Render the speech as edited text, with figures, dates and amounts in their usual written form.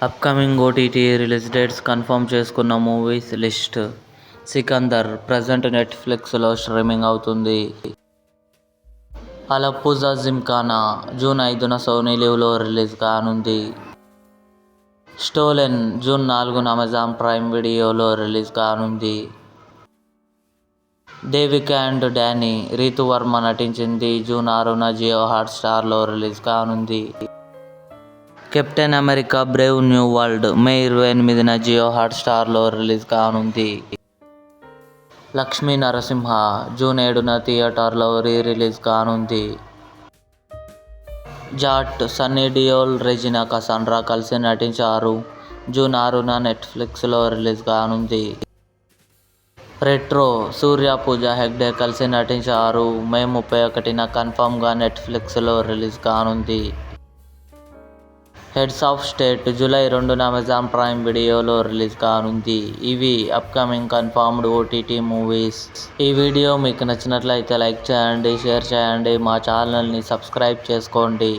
Upcoming OTT release dates confirm చేసుకున్న movies list. Sikandar present నెట్ఫ్లిక్స్లో streaming అవుతుంది. అలప్పుజా జిమ్ఖానా జూన్ 5న సోనీ లివ్లో రిలీజ్ కానుంది. స్టోలెన్ జూన్ 4న అమెజాన్ ప్రైమ్ వీడియోలో రిలీజ్ కానుంది. దేవికా అండ్ డానీ రీతు వర్మ నటించింది జూన్ 6న జియో హాట్స్టార్లో రిలీజ్ కానుంది. Captain America brave new world May 28న జియో హాట్స్టార్లో రిలీజ్ కానుంది. లక్ష్మీ నరసింహ జూన్ 7న థియేటర్లో రిలీజ్ కానుంది. జాట్ సన్నీ డియోల్, రెజినా కసాండ్రా కలిసి నటించారు. జూన్ 6న నెట్ఫ్లిక్స్లో రిలీజ్ కానుంది. రెట్రో సూర్య, పూజా హెగ్డే కలిసి నటించారు. మే 31న కన్ఫర్మ్గా నెట్ఫ్లిక్స్లో రిలీజ్ కానుంది. హెడ్స్ ఆఫ్ స్టేట్ జూలై 2న అమెజాన్ ప్రైమ్ వీడియోలో రిలీజ్ కానుంది. ఇవి అప్కమింగ్ కన్ఫర్మ్డ్ ఓటీటీ మూవీస్. ఈ వీడియో మీకు నచ్చినట్లయితే లైక్ చేయండి, షేర్ చేయండి, మా ఛానల్ని సబ్స్క్రైబ్ చేసుకోండి.